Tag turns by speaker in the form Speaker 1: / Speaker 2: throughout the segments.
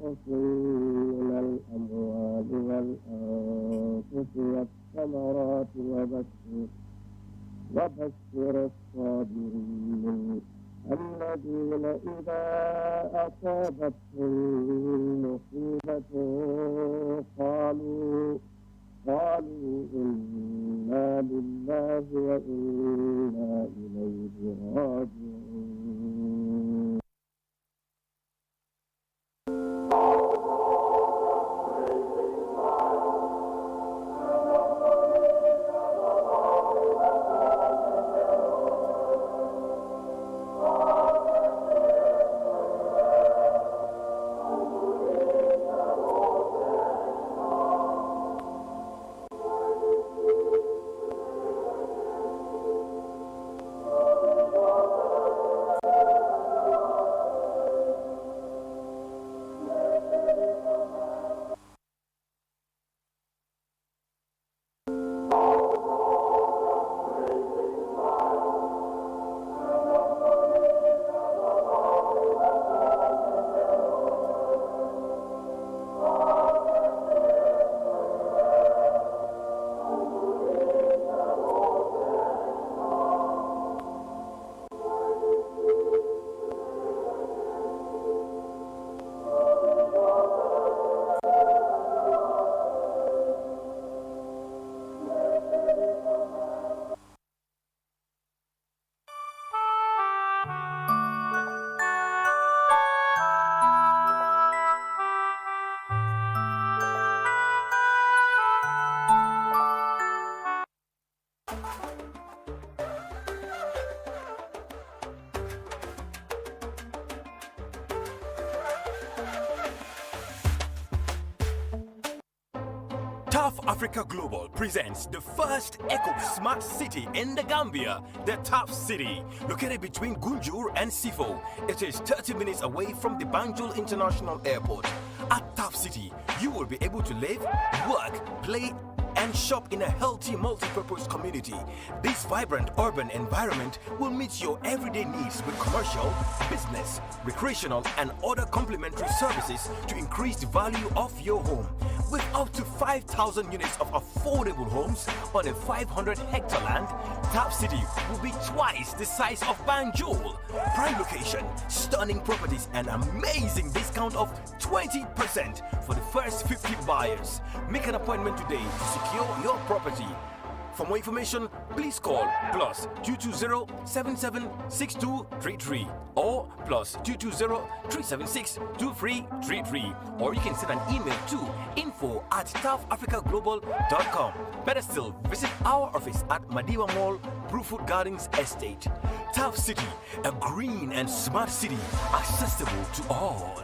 Speaker 1: ونقص من الأموال والأنفس والثمرات وبشر الصابرين الذين إذا أصابتهم مصيبة قالوا إنا لله وإنا إليه راجعون.
Speaker 2: Tough Africa Global presents the first eco-smart city in the Gambia, the Tough City, located between Gunjur and Sifo. It is 30 minutes away from the Banjul International Airport. At Tough City, you will be able to live, work, play, and shop in a healthy multi-purpose community. This vibrant urban environment will meet your everyday needs with commercial, business, recreational, and other complementary services to increase the value of your home. With up to 5,000 units of affordable homes on a 500-hectare land, Tough City will be twice the size of Banjul. Prime location, stunning properties, and amazing discount of 20% for the first 50 buyers. Make an appointment today to secure your property. For more information, please call +220-776233 or +220-376-2333, or you can send an email to info@toughafricaglobal.com. Better still, visit our office at Madiba Mall, Bruford Gardens Estate. Tough City, a green and smart city, accessible to all.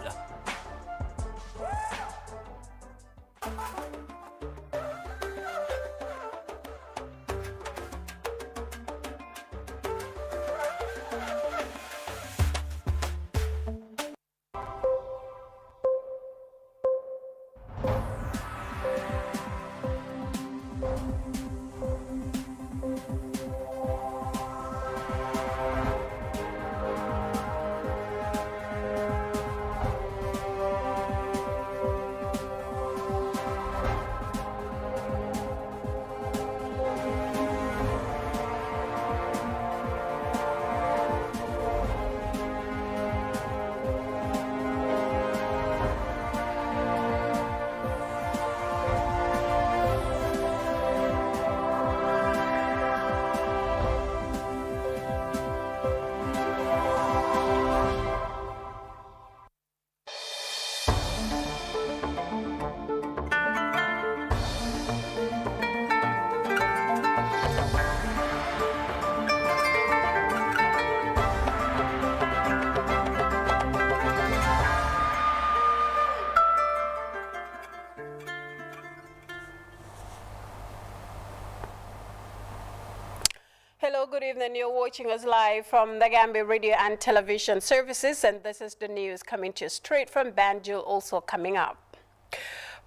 Speaker 3: Hello, good evening. You're watching us live from the Gambia Radio and Television Services, and this is the news coming to you straight from Banjul. Also coming up,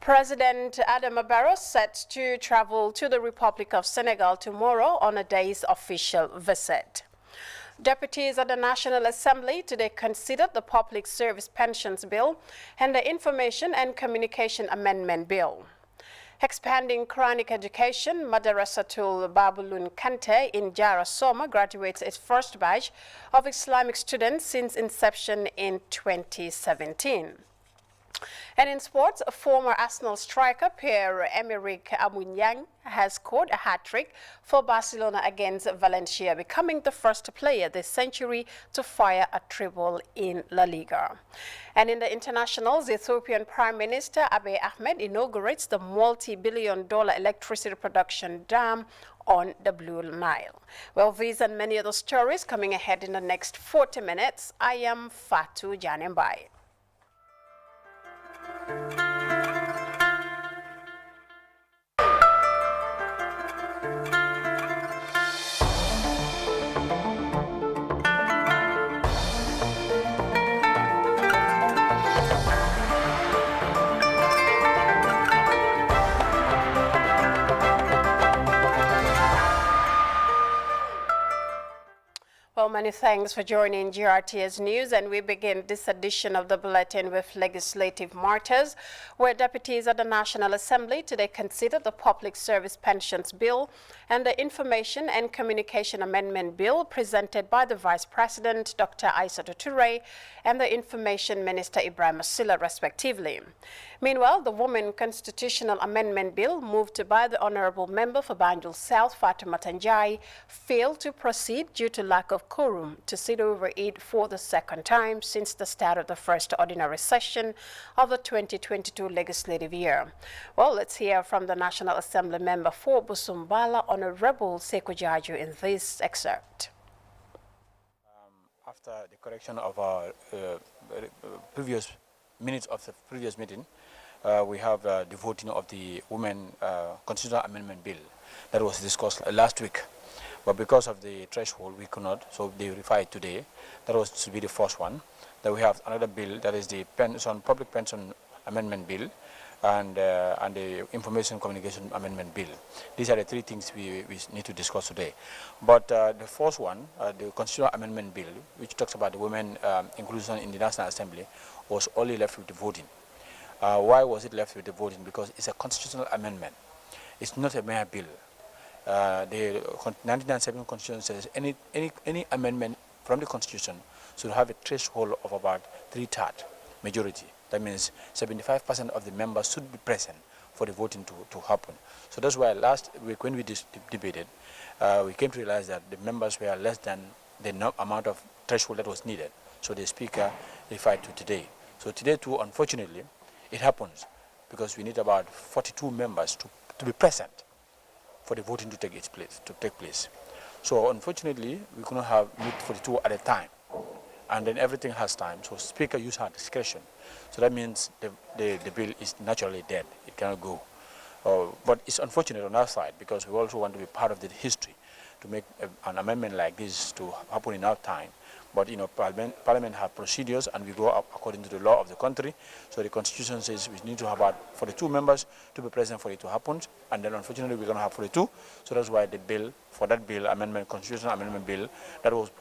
Speaker 3: President Adama Barrow set to travel to the Republic of Senegal tomorrow on a day's official visit. Deputies at the National Assembly today considered the Public Service Pensions Bill and the Information and Communication Amendment Bill. Expanding Quranic education, Madrasatul Babulun Kante in Jara Soma graduates its first batch of Islamic students since inception in 2017. And in sports, former Arsenal striker Pierre-Emerick Aubameyang has scored a hat-trick for Barcelona against Valencia, becoming the first player this century to fire a triple in La Liga. And in the internationals, the Ethiopian Prime Minister Abiy Ahmed inaugurates the multi-billion-dollar electricity production dam on the Blue Nile. Well, these and many other stories coming ahead in the next 40 minutes. I am Fatu Janembai. Well, many thanks for joining GRTS News, and we begin this edition of the Bulletin with legislative matters, where deputies at the National Assembly today considered the Public Service Pensions Bill and the Information and Communication Amendment Bill presented by the Vice President, Dr. Aissatou Toure, and the Information Minister, Ibrahim Asila, respectively. Meanwhile, the Women Constitutional Amendment Bill, moved by the Honorable Member for Banjul South, Fatoumata Njie, failed to proceed due to lack of quorum to sit over it for the second time since the start of the first ordinary session of the 2022 legislative year. Well, let's hear from the National Assembly member for Busumbala, Honorable Sekou Jaju, in this excerpt.
Speaker 4: After the correction of our previous minutes of the previous meeting, we have the voting of the Women Constitutional Amendment Bill that was discussed last week. But because of the threshold, we could not, so they referred today. That was to be the first one. Then we have another bill, that is the Public Pension Amendment Bill and the Information Communication Amendment Bill. These are the three things we need to discuss today. But the first one, the Constitutional Amendment Bill, which talks about the women inclusion in the National Assembly, was only left with the voting. Why was it left with the voting? Because it's a constitutional amendment. It's not a mere bill. The 1997 Constitution says any amendment from the Constitution should have a threshold of about 3/3 majority. That means 75% of the members should be present for the voting to happen. So that's why last week when we debated, we came to realize that the members were less than the amount of threshold that was needed. So the Speaker referred to today. So today too, unfortunately, it happens because we need about 42 members to be present for the voting to take place. So unfortunately, we cannot have meet 42 at a time, and then everything has time. So Speaker used her discretion. So that means the bill is naturally dead. It cannot go. But it's unfortunate on our side because we also want to be part of the history to make an amendment like this to happen in our time. But you know, Parliament have procedures, and we go up according to the law of the country. So the Constitution says we need to have about 42 members to be present for it to happen, and then unfortunately we're going to have 42. So that's why the bill, for that bill, Constitutional Amendment Bill, that was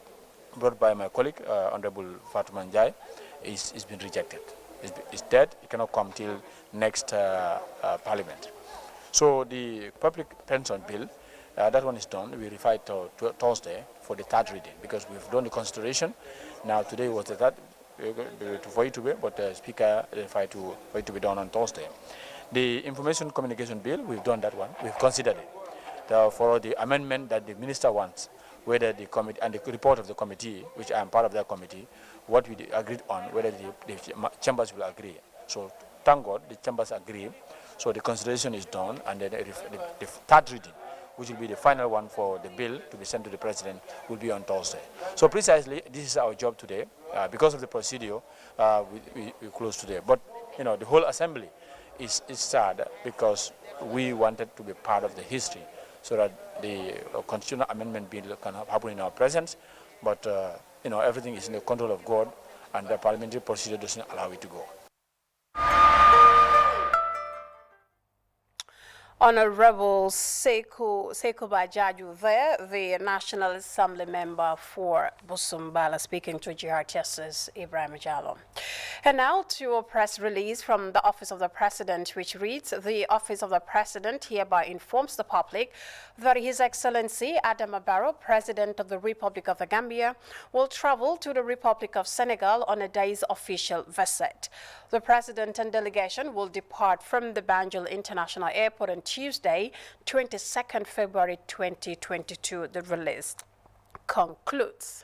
Speaker 4: brought by my colleague, Honorable Fatoumata Njie, is been rejected. It's dead. It cannot come till next Parliament. So the Public Pension Bill, that one is done. We refer it to Thursday for the third reading because we've done the consideration. Now today was the third for it to be, but the Speaker referred for it to be done on Thursday. The Information Communication Bill, we've done that one. We've considered it. For the amendment that the Minister wants, whether the committee and the report of the committee, which I am part of that committee, what we agreed on, whether the chambers will agree. So thank God the chambers agree. So the consideration is done, and then the third reading, which will be the final one for the bill to be sent to the President, will be on Thursday. So precisely, this is our job today. Because of the procedure, we close today. But you know, the whole Assembly is sad because we wanted to be part of the history so that the Constitutional Amendment Bill can happen in our presence. But you know, everything is in the control of God, and the parliamentary procedure doesn't allow it to go.
Speaker 3: Honorable Sekou Bajaju there, the National Assembly member for Busumbala, speaking to GRTS's Ibrahim Jallo. And now to a press release from the Office of the President, which reads, the Office of the President hereby informs the public that His Excellency Adama Barrow, President of the Republic of the Gambia, will travel to the Republic of Senegal on a day's official visit. The President and delegation will depart from the Banjul International Airport on Tuesday, 22nd February 2022, the release concludes.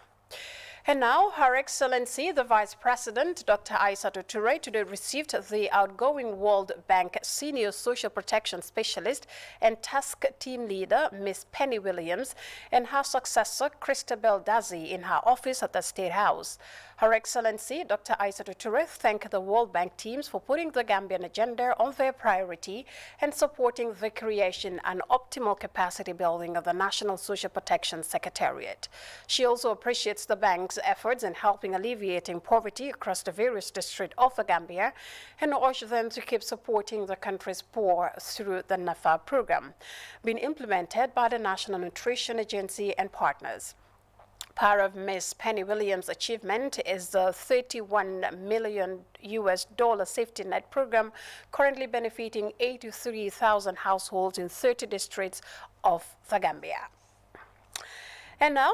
Speaker 3: And now, Her Excellency, the Vice President, Dr. Aissatou Touré, today received the outgoing World Bank Senior Social Protection Specialist and Task Team Leader, Ms. Penny Williams, and her successor, Christabel Dazi, in her office at the State House. Her Excellency, Dr. Aissatou Touré, thanked the World Bank teams for putting the Gambian agenda on their priority and supporting the creation and optimal capacity building of the National Social Protection Secretariat. She also appreciates the bank's efforts in helping alleviating poverty across the various districts of the Gambia and urged them to keep supporting the country's poor through the NAFA program, being implemented by the National Nutrition Agency and partners. Part of Ms. Penny Williams' achievement is the $31 million safety net program currently benefiting 83,000 households in 30 districts of the Gambia. And now,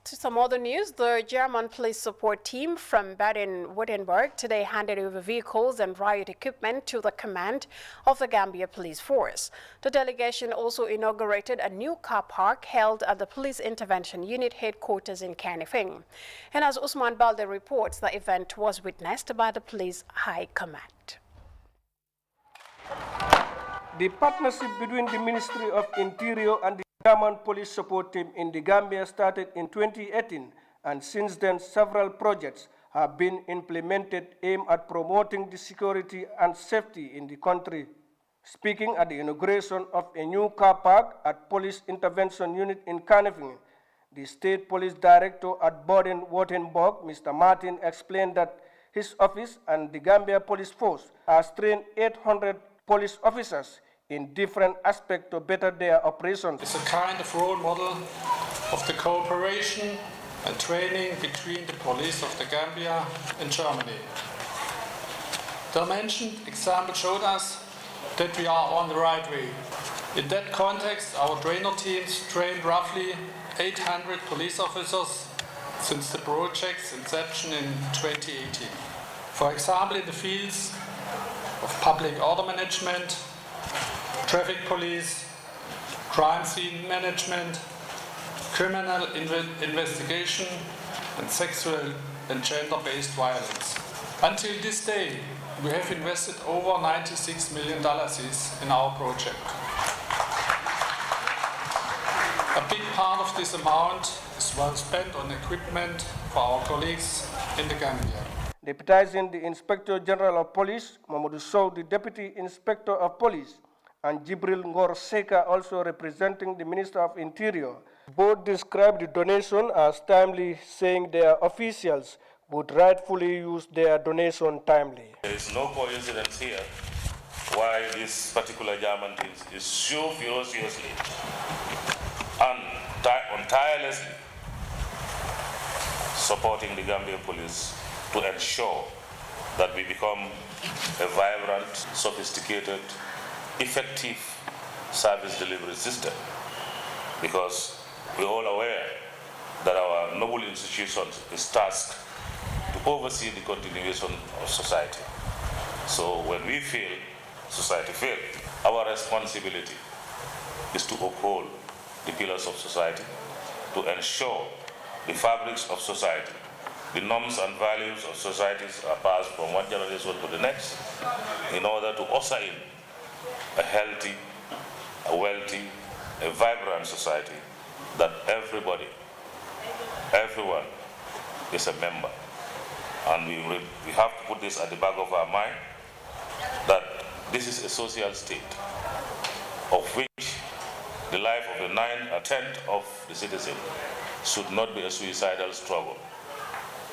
Speaker 3: to some other news, the German police support team from Baden-Württemberg today handed over vehicles and riot equipment to the command of the Gambia Police Force. The delegation also inaugurated a new car park held at the Police Intervention Unit headquarters in Kanifing. And as Usman Balde reports, the event was witnessed by the Police High Command.
Speaker 5: The partnership between the Ministry of Interior and the German police support team in the Gambia started in 2018, and since then several projects have been implemented aimed at promoting the security and safety in the country. Speaking at the inauguration of a new car park at Police Intervention Unit in Kanifing, the State Police Director at Baden-Württemberg, Mr. Martin, explained that his office and the Gambia Police Force has trained 800 police officers in different aspects to better their operations.
Speaker 6: It's a kind of role model of the cooperation and training between the police of the Gambia and Germany. The mentioned example showed us that we are on the right way. In that context, our trainer teams trained roughly 800 police officers since the project's inception in 2018. For example, in the fields of public order management, traffic police, crime scene management, criminal investigation, and sexual and gender-based violence. Until this day, we have invested over $96 million in our project. A big part of this amount is well spent on equipment for our colleagues in the Gambia.
Speaker 5: Deputizing the Inspector General of Police, Mamadou Sow, the Deputy Inspector of Police, and Jibril Ngor Seka, also representing the Minister of Interior. Both described the donation as timely, saying their officials would rightfully use their donation timely.
Speaker 7: There is no coincidence here why this particular German team is so ferociously and tirelessly supporting the Gambian police to ensure that we become a vibrant, sophisticated, effective service delivery system, because we're all aware that our noble institution is tasked to oversee the continuation of society. So when we fail, society fails. Our responsibility is to uphold the pillars of society, to ensure the fabrics of society, the norms and values of societies are passed from one generation to the next in order to usher in a healthy, a wealthy, a vibrant society that everyone is a member. And we have to put this at the back of our mind, that this is a social state of which the life of the 9/10 of the citizen should not be a suicidal struggle,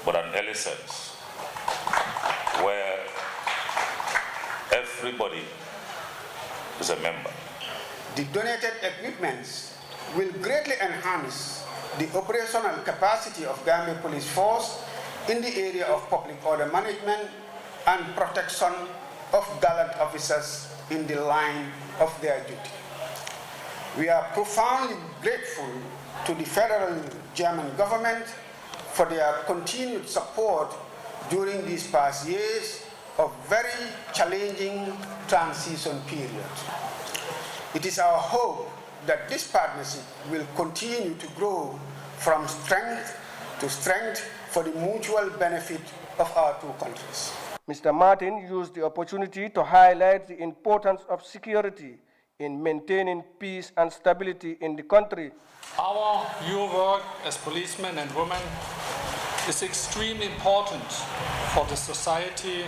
Speaker 7: but an essence where everybody is a member.
Speaker 8: The donated equipments will greatly enhance the operational capacity of Gambia Police Force in the area of public order management and protection of gallant officers in the line of their duty. We are profoundly grateful to the federal German government for their continued support during these past years of very challenging transition period. It is our hope that this partnership will continue to grow from strength to strength for the mutual benefit of our two countries.
Speaker 5: Mr. Martin used the opportunity to highlight the importance of security in maintaining peace and stability in the country.
Speaker 6: Our new work as policemen and women is extremely important for the society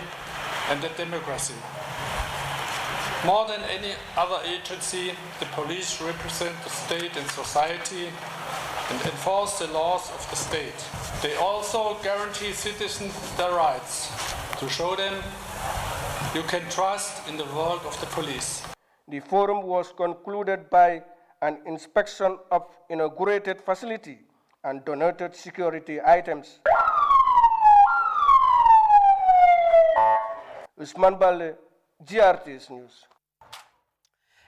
Speaker 6: and the democracy. More than any other agency, the police represent the state and society and enforce the laws of the state. They also guarantee citizens their rights to show them you can trust in the work of the police.
Speaker 5: The forum was concluded by an inspection of inaugurated facility and donated security items. Usman Bale, GRT's News.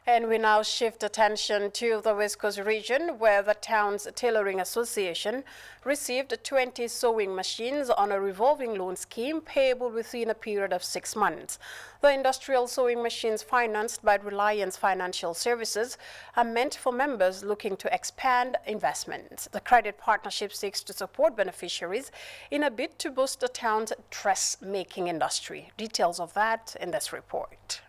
Speaker 3: And we now shift attention to the West Coast region, where the town's Tailoring Association received 20 sewing machines on a revolving loan scheme payable within a period of 6 months. The industrial sewing machines financed by Reliance Financial Services are meant for members looking to expand investments. The credit partnership seeks to support beneficiaries in a bid to boost the town's dressmaking industry. Details of that in this report.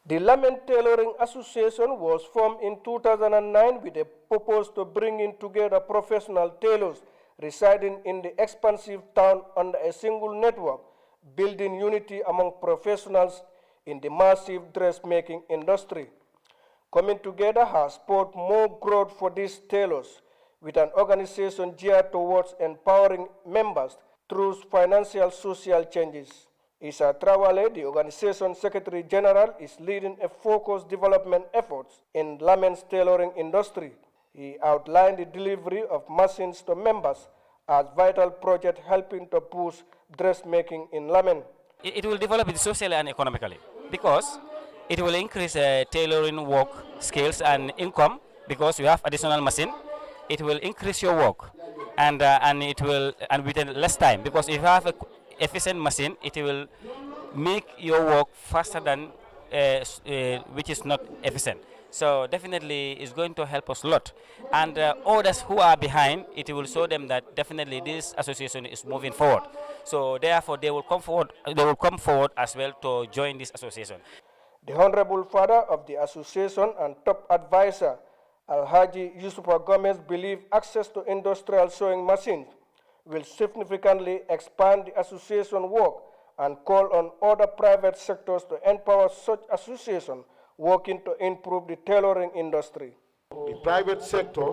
Speaker 5: The Lamen Tailoring Association was formed in 2009 with a purpose to bring in together professional tailors residing in the expansive town under a single network, building unity among professionals in the massive dressmaking industry. Coming together has brought more growth for these tailors, with an organization geared towards empowering members through financial social changes. Isa Trawale, the organization Secretary General, is leading a focused development efforts in Lamen's tailoring industry. He outlined the delivery of machines to members as vital project helping to boost dressmaking in Lamen.
Speaker 9: It will develop it socially and economically because it will increase tailoring work skills and income because you have additional machine. It will increase your work and it will within less time because if you have a efficient machine, it will make your work faster than which is not efficient. So definitely it's going to help us a lot. And others who are behind, it will show them that definitely this association is moving forward. So therefore they will come forward as well to join this association.
Speaker 5: The Honorable Father of the association and top advisor, Alhaji Yusufa Gomez, believe access to industrial sewing machines will significantly expand the association work and call on other private sectors to empower such associations working to improve the tailoring industry.
Speaker 10: The private sector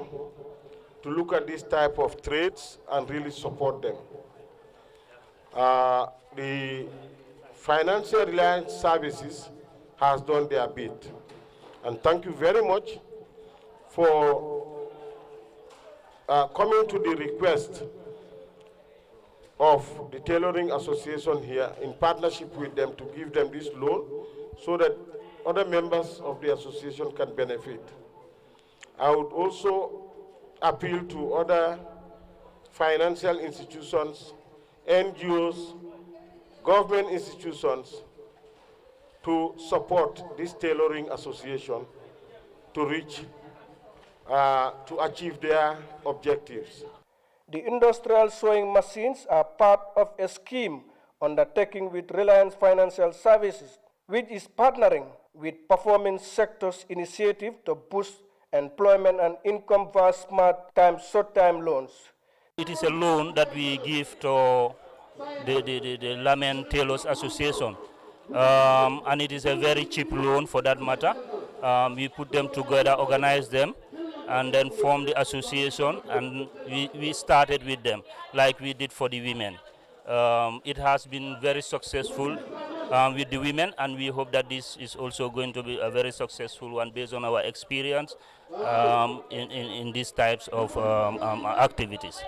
Speaker 10: to look at this type of trades and really support them. The Financial Reliance Services has done their bit. And thank you very much for coming to the request of the Tailoring Association here in partnership with them to give them this loan so that other members of the association can benefit. I would also appeal to other financial institutions, NGOs, government institutions to support this Tailoring Association to reach, to achieve their objectives.
Speaker 5: The industrial sewing machines are part of a scheme undertaken with Reliance Financial Services, which is partnering with Performing Sectors Initiative to boost employment and income via smart time, short-time loans.
Speaker 11: It is a loan that we give to the Lamen Tailors Association, and it is a very cheap loan for that matter. We put them together, organize them, and then form the association, and we started with them like we did for the women. It has been very successful. with the women, and we hope that this is also going to be a very successful one based on our experience in these types of activities.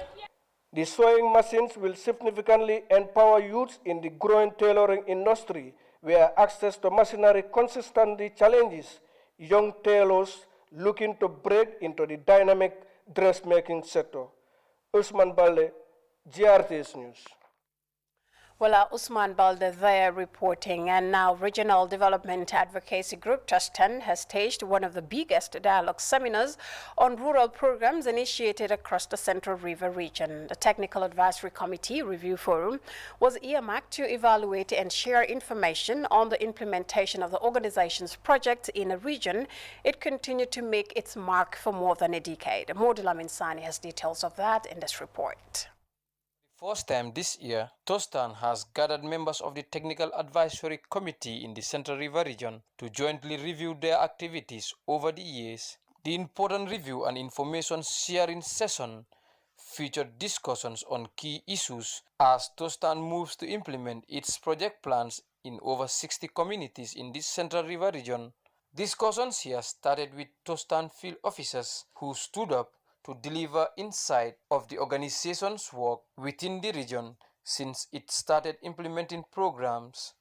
Speaker 5: The sewing machines will significantly empower youths in the growing tailoring industry, where access to machinery consistently challenges young tailors looking to break into the dynamic dressmaking sector. Usman Balde, GRTS News.
Speaker 3: Well, Usman Balde there reporting. And now Regional Development Advocacy Group, TUSTAN, has staged one of the biggest dialogue seminars on rural programs initiated across the Central River region. The Technical Advisory Committee Review Forum was earmarked to evaluate and share information on the implementation of the organization's projects in a region it continued to make its mark for more than a decade. Modula Minsani has details of that in this report.
Speaker 12: First time this year, TUSTAN has gathered members of the Technical Advisory Committee in the Central River region to jointly review their activities over the years. The important review and information sharing session featured discussions on key issues as TUSTAN moves to implement its project plans in over 60 communities in the Central River region. Discussions here started with TUSTAN field officers who stood up to deliver insight of the organization's work within the region since it started implementing programs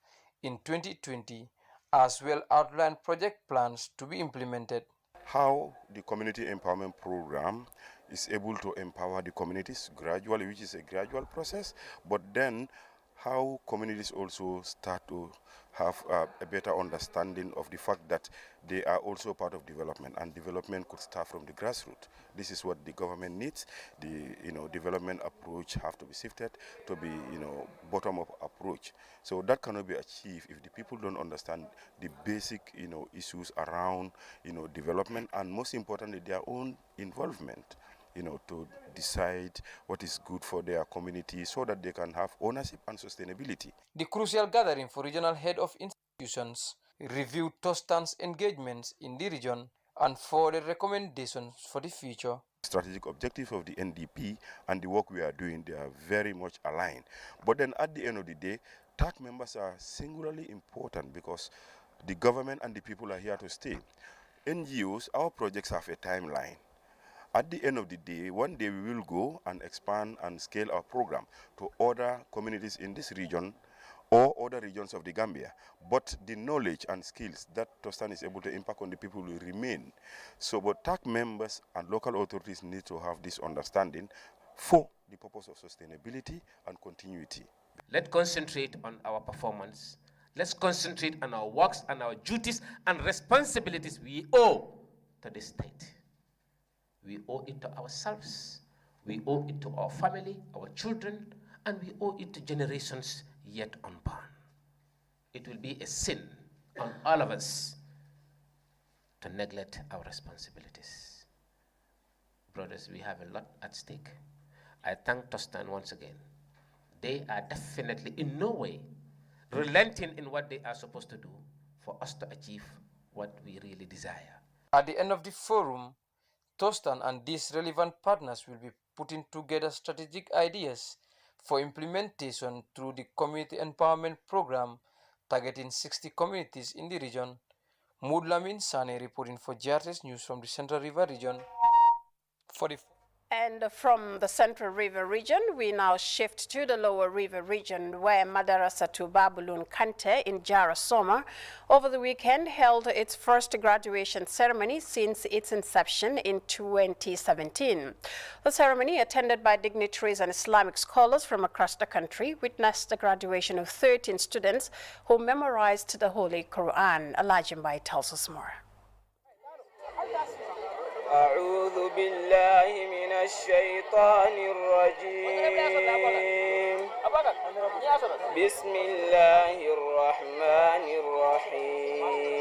Speaker 12: in 2020, as well outline project plans to be implemented.
Speaker 13: How the community empowerment program is able to empower the communities gradually, which is a gradual process, but then how communities also start to have a better understanding of the fact that they are also part of development, and development could start from the grassroots. This is what the government needs. The development approach have to be shifted to be bottom-up approach. So that cannot be achieved if the people don't understand the basic issues around development, and most importantly their own involvement. To decide what is good for their community so that they can have ownership and sustainability.
Speaker 12: The crucial gathering for regional head of institutions reviewed TUSTAN's engagements in the region and forwarded recommendations for the future.
Speaker 13: Strategic objectives of the NDP and the work we are doing, they are very much aligned. But then at the end of the day, TAC members are singularly important because the government and the people are here to stay. NGOs, our projects have a timeline. At the end of the day, one day we will go and expand and scale our program to other communities in this region or other regions of the Gambia. But the knowledge and skills that TUSTAN is able to impact on the people will remain. So, but TAC members and local authorities need to have this understanding for the purpose of sustainability and continuity.
Speaker 14: Let's concentrate on our performance. Let's concentrate on our works and our duties and responsibilities we owe to the state. We owe it to ourselves, we owe it to our family, our children, and we owe it to generations yet unborn. It will be a sin on all of us to neglect our responsibilities. Brothers, we have a lot at stake. I thank TUSTAN once again. They are definitely in no way relenting in what they are supposed to do for us to achieve what we really desire.
Speaker 12: At the end of the forum, TUSTAN and these relevant partners will be putting together strategic ideas for implementation through the Community Empowerment Program targeting 60 communities in the region. Mudlamin Sane reporting for GRTS News from the Central River region.
Speaker 3: And from the Central River region, we now shift to the Lower River region, where Madarasatu Babulun Kante in Jara Soma over the weekend held its first graduation ceremony since its inception in 2017. The ceremony, attended by dignitaries and Islamic scholars from across the country, witnessed the graduation of 13 students who memorized the Holy Quran. Alajimbai tells us more.
Speaker 15: أعوذ بالله من الشيطان الرجيم بسم الله الرحمن الرحيم.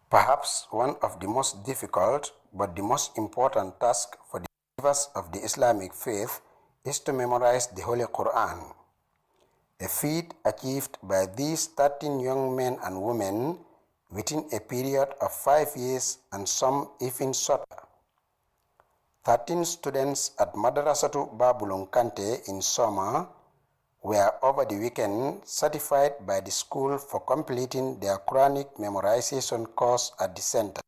Speaker 16: Perhaps one of the most difficult but the most important task for the believers of the Islamic faith is to memorize the Holy Quran, a feat achieved by these 13 young men and women within a period of 5 years and some even shorter. 13 students at Madarasatu Babulun Kante in Soma were over the weekend certified by the school for completing their Quranic memorization course at the center.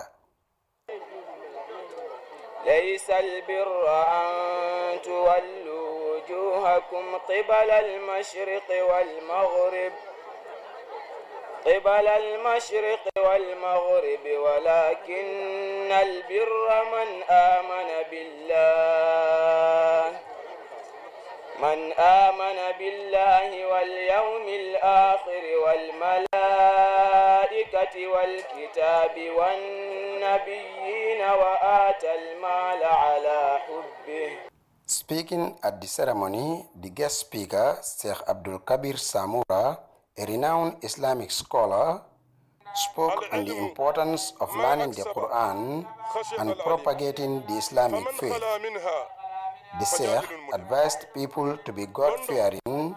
Speaker 15: ليس البر أن تولوا وجوهكم قبل المشرق والمغرب ولكن البر من آمن بالله واليوم الآخر والملائكة والكتاب والنبيين وآتى المال على حبه.
Speaker 16: Speaking at the ceremony, the guest speaker, Sheikh Abdul Kabir Samura, a renowned Islamic scholar, spoke on the importance of learning the Quran and propagating the Islamic faith. The Sheikh advised people to be God-fearing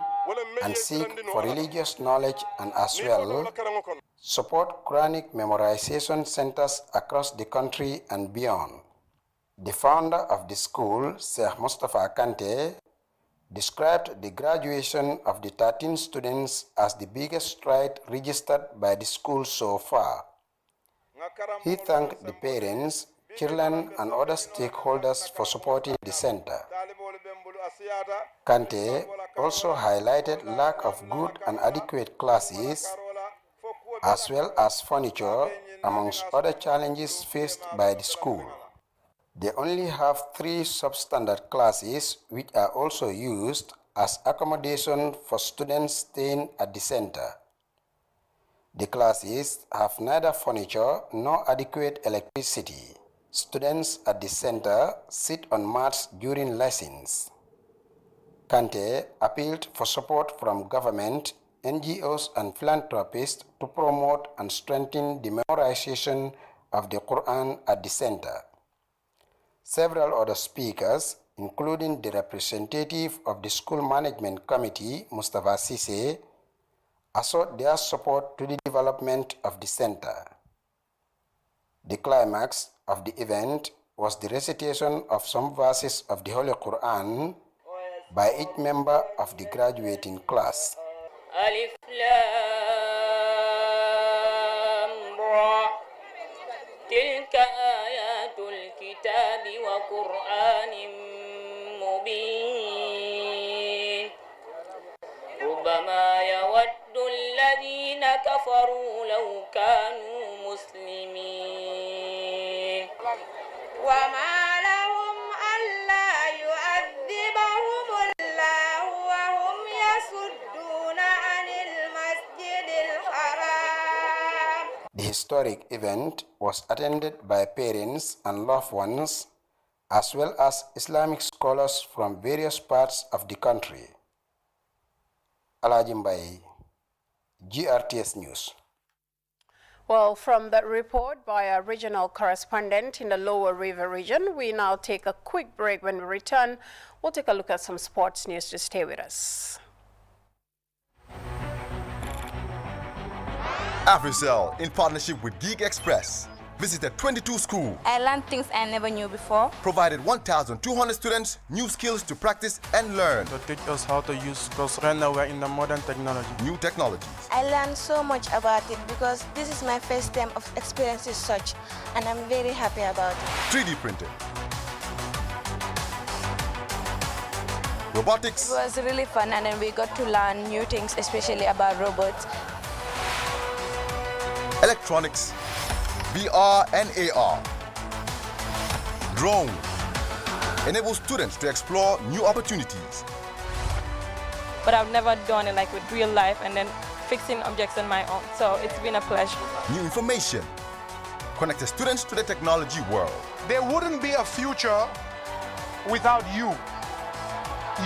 Speaker 16: and seek for religious knowledge and as well support Quranic memorization centers across the country and beyond. The founder of the school, Sheikh Mustafa Kante, described the graduation of the 13 students as the biggest stride registered by the school so far. He thanked the parents, children, and other stakeholders for supporting the center. Kante also highlighted lack of good and adequate classes, as well as furniture, amongst other challenges faced by the school. They only have 3 substandard classes, which are also used as accommodation for students staying at the center. The classes have neither furniture nor adequate electricity. Students at the center sit on mats during lessons. Kante appealed for support from government, NGOs, and philanthropists to promote and strengthen the memorization of the Quran at the center. Several other speakers, including the representative of the school management committee, Mustafa Sise, assured their support to the development of the center. The climax of the event was the recitation of some verses of the Holy Quran by each member of the graduating class.
Speaker 15: Alif Lam Ra Tilka ayatul kitabi wa Qur'anin mubin Rubbama yawaddu alladhina kafaru law kanu muslimin wa ma lahum alla yu'adhibahum Allahu wa hum yasudduna anil masjidil haram.
Speaker 16: The historic event was attended by parents and loved ones, as well as Islamic scholars from various parts of the country. Alhaji Mbaye, GRTS News.
Speaker 3: Well, from that report by our regional correspondent in the Lower River region, we now take a quick break. When we return, we'll take a look at some sports news. To stay with us.
Speaker 17: AfriCell, in partnership with Geek Express, visited 22 schools.
Speaker 18: I learned things I never knew before.
Speaker 17: Provided 1,200 students new skills to practice and learn.
Speaker 19: To teach us how to use, because right now we're in the modern technology.
Speaker 17: New technologies.
Speaker 20: I learned so much about it because this is my first time of experiencing such, and I'm very happy about it.
Speaker 17: 3D printing. Robotics.
Speaker 18: It was really fun, and then we got to learn new things, especially about robots.
Speaker 17: Electronics, VR and AR. Drone enables students to explore new opportunities.
Speaker 21: But I've never done it like with real life and then fixing objects on my own, so it's been a pleasure.
Speaker 17: New information connects students to the technology world.
Speaker 22: There wouldn't be a future without you.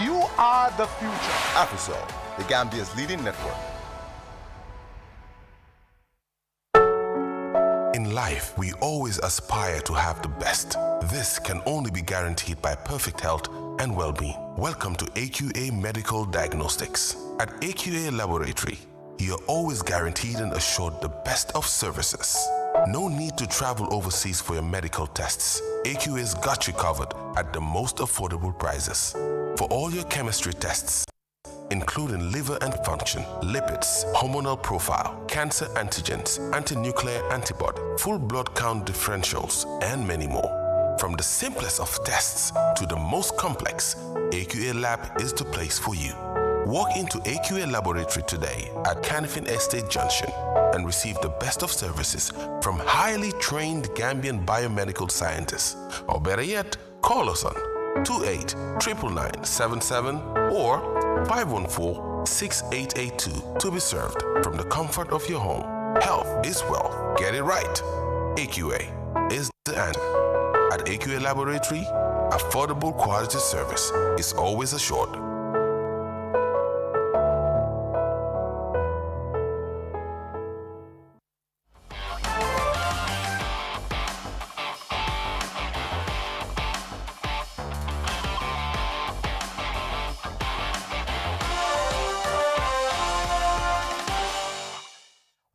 Speaker 22: You are the future.
Speaker 17: AfriCell, the Gambia's leading network.
Speaker 23: In life, we always aspire to have the best. This can only be guaranteed by perfect health and well-being. Welcome to AQA Medical Diagnostics. At AQA Laboratory, you're always guaranteed and assured the best of services. No need to travel overseas for your medical tests. AQA's got you covered at the most affordable prices. For all your chemistry tests, including liver and function, lipids, hormonal profile, cancer antigens, anti-nuclear antibody, full blood count differentials, and many more. From the simplest of tests to the most complex, AQA Lab is the place for you. Walk into AQA Laboratory today at Canifin Estate Junction and receive the best of services from highly trained Gambian biomedical scientists. Or better yet, call us on 28-999-77 or 514-6882 to be served from the comfort of your home. Health is wealth. Get it right. AQA is the answer. At AQA Laboratory, affordable quality service is always assured.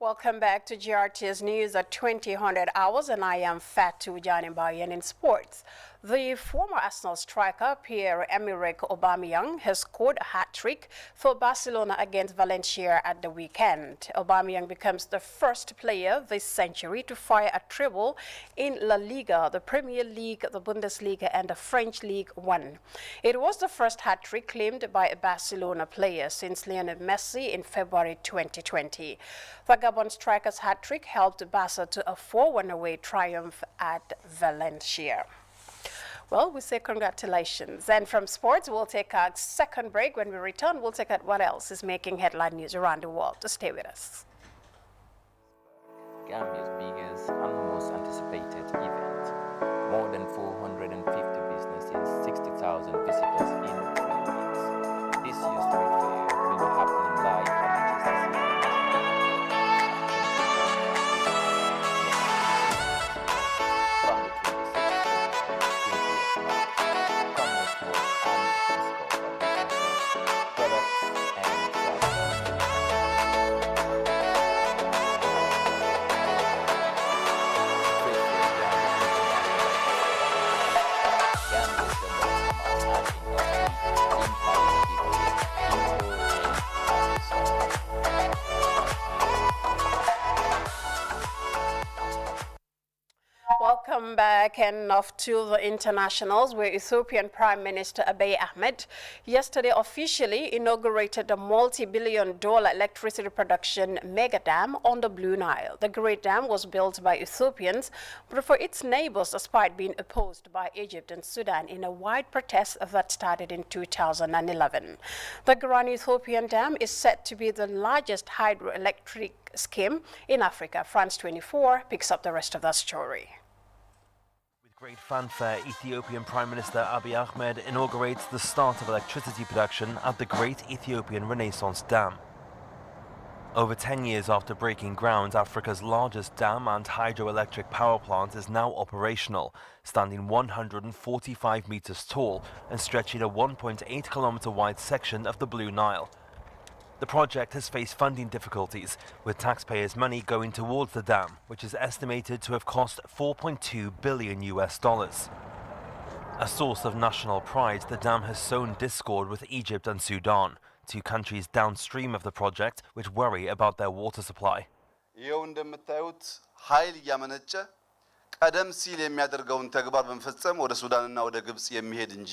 Speaker 3: Welcome back to GRT's News at 2000 hours, and I am Fatou Janimbayan in sports. The former Arsenal striker Pierre-Emerick Aubameyang has scored a hat-trick for Barcelona against Valencia at the weekend. Aubameyang becomes the first player this century to fire a treble in La Liga, the Premier League, the Bundesliga, and the French League One. It was the first hat-trick claimed by a Barcelona player since Lionel Messi in February 2020. The Gabon striker's hat-trick helped Barca to a 4-1 away triumph at Valencia. Well, we say congratulations. And from sports, we'll take our second break. When we return, we'll take out what else is making headline news around the world. So stay with us.
Speaker 1: Gambia's biggest and most anticipated event. More than 450 businesses, 60,000 visitors in 3 weeks. This year's trade fair will be happening live at the GCC.
Speaker 3: Welcome back and off to the internationals, where Ethiopian Prime Minister Abiy Ahmed yesterday officially inaugurated the multi-billion-dollar electricity production mega dam on the Blue Nile. The Great Dam was built by Ethiopians, but for its neighbors, despite being opposed by Egypt and Sudan in a wide protest that started in 2011. The Grand Ethiopian Dam is said to be the largest hydroelectric scheme in Africa. France 24 picks up the rest of that story.
Speaker 2: Great fanfare, Ethiopian Prime Minister Abiy Ahmed inaugurates the start of electricity production at the Great Ethiopian Renaissance Dam. Over 10 years after breaking ground, Africa's largest dam and hydroelectric power plant is now operational, standing 145 meters tall and stretching a 1.8 kilometer wide section of the Blue Nile. The project has faced funding difficulties, with taxpayers' money going towards the dam, which is estimated to have cost $4.2 billion. A source of national pride, the dam has sown discord with Egypt and Sudan, two countries downstream of the project which worry about their water supply.
Speaker 4: ቀደም ሲል የሚያደርገውን ተግባር በመፈጸም ወደ ሱዳንና ወደ ግብጽ የሚሄድ እንጂ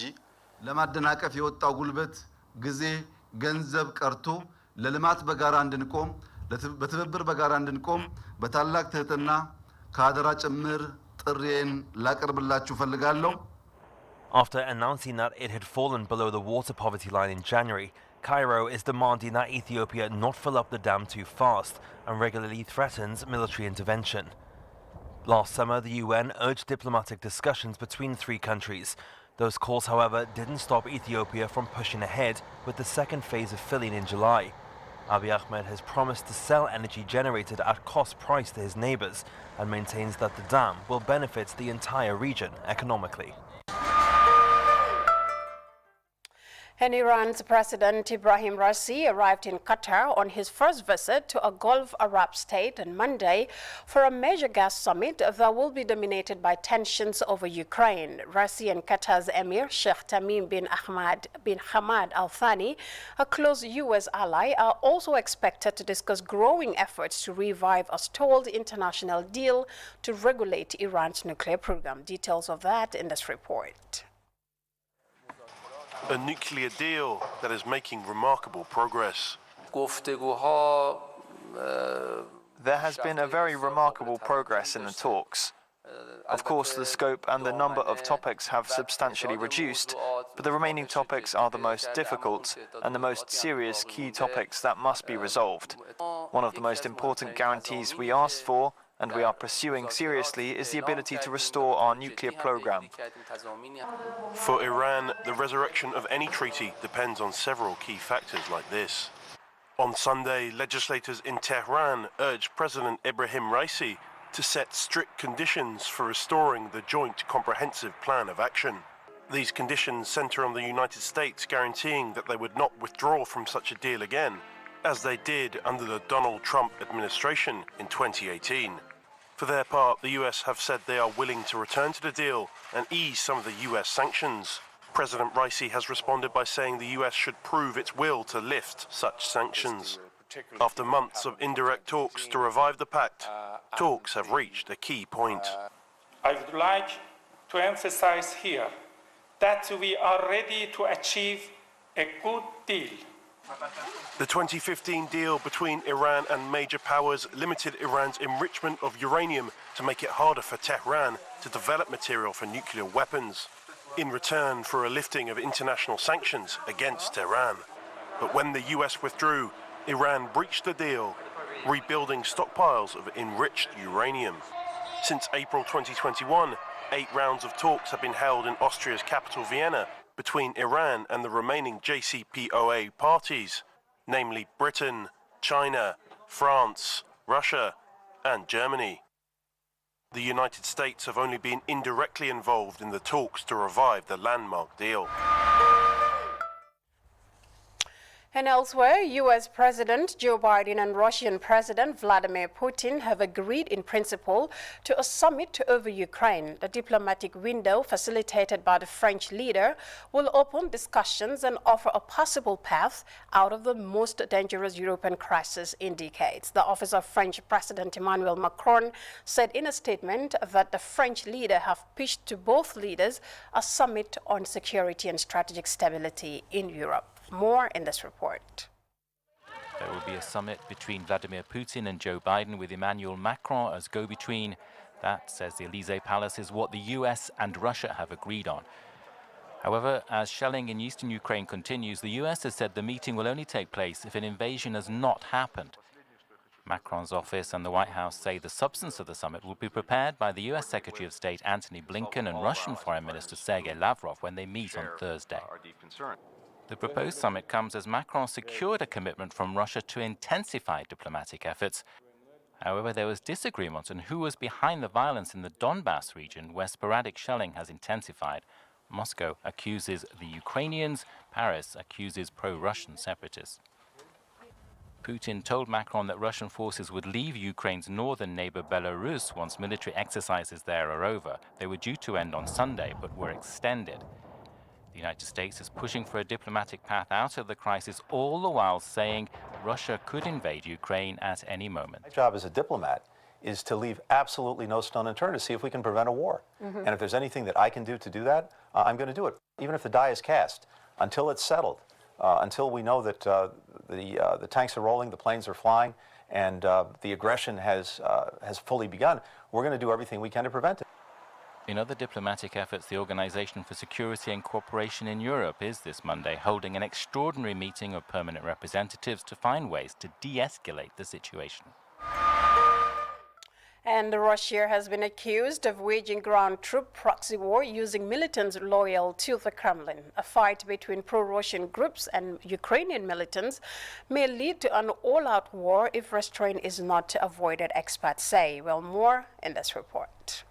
Speaker 4: ለማደናቀፍ የወጣው ጉልበት ጊዜ ገንዘብ ቀርቶ ለልማት በጋራ እንድንቆም በትብብር በጋራ እንድንቆም በታላቅ ትህትና ከአደራ ጭምር ጥሬን ላቀርብላችሁ ፈልጋለሁ።
Speaker 2: After announcing that it had fallen below the water poverty line in January, Cairo is demanding that Ethiopia not fill up the dam too fast and regularly threatens military intervention. Last summer, the UN urged diplomatic discussions between three countries. Those calls, however, didn't stop Ethiopia from pushing ahead with the second phase of filling in July. Abiy Ahmed has promised to sell energy generated at cost price to his neighbors and maintains that the dam will benefit the entire region economically.
Speaker 3: And Iran's President Ibrahim Raisi arrived in Qatar on his first visit to a Gulf Arab state on Monday for a major gas summit that will be dominated by tensions over Ukraine. Raisi and Qatar's Emir Sheikh Tamim bin Hamad Al Thani, a close U.S. ally, are also expected to discuss growing efforts to revive a stalled international deal to regulate Iran's nuclear program. Details of that in this report.
Speaker 6: A nuclear deal that is making remarkable progress.
Speaker 7: There has been a very remarkable progress in the talks. Of course, the scope and the number of topics have substantially reduced, but the remaining topics are the most difficult and the most serious key topics that must be resolved. One of the most important guarantees we asked for and we are pursuing seriously is the ability to restore our nuclear program.
Speaker 6: For Iran, the resurrection of any treaty depends on several key factors like this. On Sunday, legislators in Tehran urged President Ibrahim Raisi to set strict conditions for restoring the Joint Comprehensive Plan of Action. These conditions center on the United States guaranteeing that they would not withdraw from such a deal again, as they did under the Donald Trump administration in 2018. For their part, the US have said they are willing to return to the deal and ease some of the US sanctions. President Raisi has responded by saying the US should prove its will to lift such sanctions. After months of indirect talks to revive the pact, talks have reached a key point.
Speaker 8: I would like to emphasize here that we are ready to achieve a good deal.
Speaker 6: The 2015 deal between Iran and major powers limited Iran's enrichment of uranium to make it harder for Tehran to develop material for nuclear weapons, in return for a lifting of international sanctions against Tehran. But when the US withdrew, Iran breached the deal, rebuilding stockpiles of enriched uranium. Since April 2021, 8 rounds of talks have been held in Austria's capital Vienna between Iran and the remaining JCPOA parties, namely Britain, China, France, Russia, and Germany. The United States have only been indirectly involved in the talks to revive the landmark deal.
Speaker 3: And elsewhere, U.S. President Joe Biden and Russian President Vladimir Putin have agreed in principle to a summit over Ukraine. The diplomatic window facilitated by the French leader will open discussions and offer a possible path out of the most dangerous European crisis in decades. The office of French President Emmanuel Macron said in a statement that the French leader have pitched to both leaders a summit on security and strategic stability in Europe. More in this report.
Speaker 1: There will be a summit between Vladimir Putin and Joe Biden with Emmanuel Macron as go-between. That, says the Elysee Palace, is what the US and Russia have agreed on. However, as shelling in eastern Ukraine continues, the US has said the meeting will only take place if an invasion has not happened. Macron's office and the White House say the substance of the summit will be prepared by the US Secretary of State Antony Blinken and Russian Foreign Minister Sergei Lavrov when they meet on Thursday. The proposed summit comes as Macron secured a commitment from Russia to intensify diplomatic efforts. However, there was disagreement on who was behind the violence in the Donbass region, where sporadic shelling has intensified. Moscow accuses the Ukrainians, Paris accuses pro-Russian separatists. Putin told Macron that Russian forces would leave Ukraine's northern neighbor Belarus once military exercises there are over. They were due to end on Sunday, but were extended. The United States is pushing for a diplomatic path out of the crisis, all the while saying Russia could invade Ukraine at any moment.
Speaker 24: My job as a diplomat is to leave absolutely no stone unturned to see if we can prevent a war. And if there's anything that I can do to do that, I'm going to do it. Even if the die is cast, until it's settled, until we know that the tanks are rolling, the planes are flying, and the aggression has fully begun, we're going to do everything we can to prevent it.
Speaker 1: In other diplomatic efforts, the Organization for Security and Cooperation in Europe is this Monday holding an extraordinary meeting of permanent representatives to find ways to de-escalate the situation.
Speaker 3: And Russia has been accused of waging ground troop proxy war using militants loyal to the Kremlin. A fight between pro-Russian groups and Ukrainian militants may lead to an all-out war if restraint is not avoided, experts say. Well, more in this report.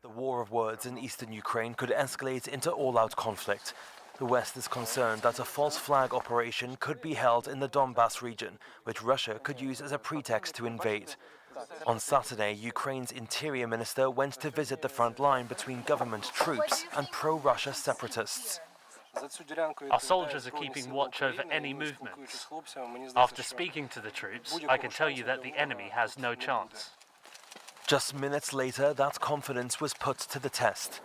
Speaker 2: The war of words in eastern Ukraine could escalate into all-out conflict. The West is concerned that a false flag operation could be held in the Donbass region, which Russia could use as a pretext to invade. On Saturday, Ukraine's interior minister went to visit the front line between government troops and pro-Russia separatists.
Speaker 5: Our soldiers are keeping watch over any movements. After speaking to the troops, I can tell you that the enemy has no chance.
Speaker 2: Just minutes later, that confidence was put to the test.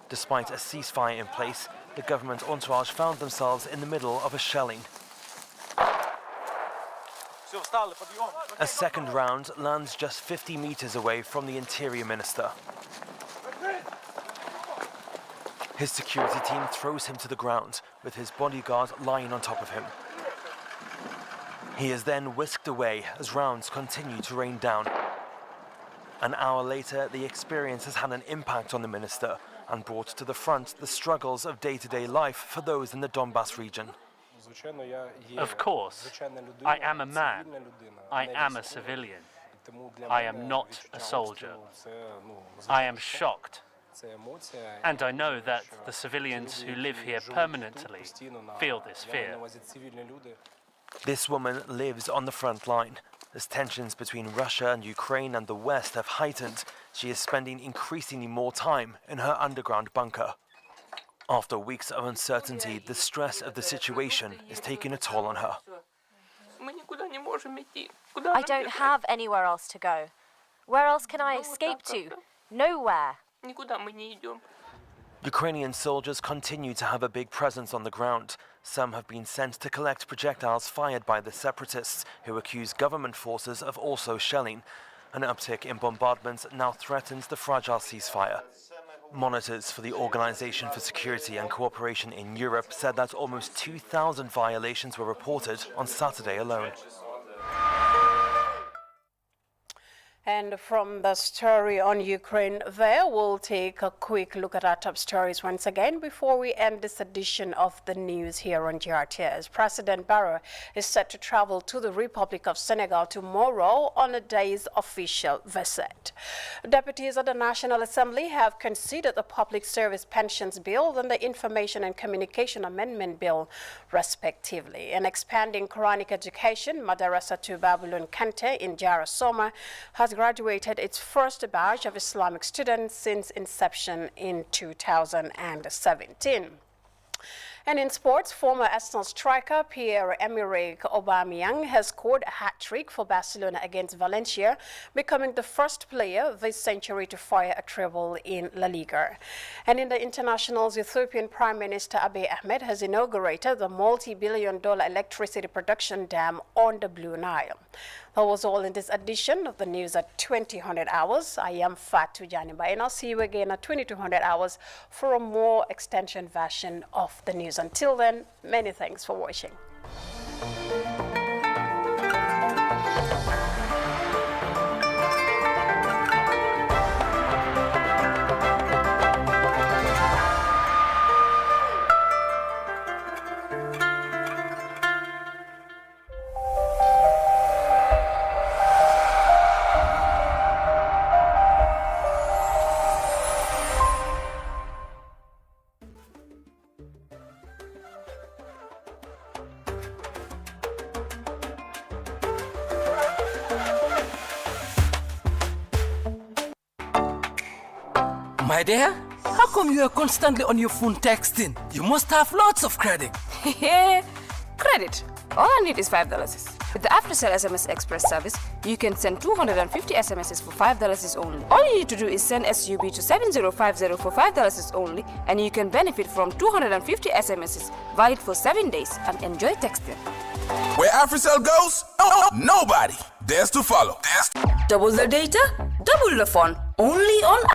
Speaker 2: Despite a ceasefire in place, the government entourage found themselves in the middle of a shelling. A second round lands just 50 meters away from the interior minister. His security team throws him to the ground, with his bodyguard lying on top of him. He is then whisked away as rounds continue to rain down. An hour later, the experience has had an impact on the minister and brought to the front the struggles of day-to-day life for those in the Donbass region.
Speaker 5: Of course, I am a man. I am a civilian. I am not a soldier. I am shocked. And I know that the civilians who live here permanently feel this fear.
Speaker 2: This woman lives on the front line. As tensions between Russia and Ukraine and the West have heightened, she is spending increasingly more time in her underground bunker. After weeks of uncertainty, the stress of the situation is taking a toll on her.
Speaker 9: I don't have anywhere else to go. Where else can I escape to? Nowhere.
Speaker 2: Ukrainian soldiers continue to have a big presence on the ground. Some have been sent to collect projectiles fired by the separatists, who accuse government forces of also shelling. An uptick in bombardments now threatens the fragile ceasefire. Monitors for the Organization for Security and Cooperation in Europe said that almost 2,000 violations were reported on Saturday alone.
Speaker 3: And from the story on Ukraine there, we'll take a quick look at our top stories once again before we end this edition of the news here on GRTS. President Barrow is set to travel to the Republic of Senegal tomorrow on a day's official visit. Deputies of the National Assembly have considered the Public Service Pensions Bill and the Information and Communication Amendment Bill, respectively. In expanding Quranic education, Madrasa to Babylon Kante in Jarasoma has graduated its first batch of Islamic students since inception in 2017. And in sports, former Arsenal striker Pierre-Emerick Aubameyang has scored a hat-trick for Barcelona against Valencia, becoming the first player this century to fire a treble in La Liga. And in the internationals, Ethiopian Prime Minister Abiy Ahmed has inaugurated the multi-billion-dollar electricity production dam on the Blue Nile. That was all in this edition of the news at 2000 hours. I am Fatu Janiba, and I'll see you again at 2200 hours for a more extension version of the news. Until then, many thanks for watching.
Speaker 10: My dear, how come you are constantly on your phone texting? You must have lots of credit.
Speaker 11: Credit. All I need is $5. With the after-sale SMS Express service, you can send 250 SMSs for $5 only. All you need to do is send SUB to 7050 for $5 only, and you can benefit from 250 SMSs valid for 7 days and enjoy texting.
Speaker 25: Where AfriCell goes, nobody dares to follow.
Speaker 11: Double the data, double the fun. Only on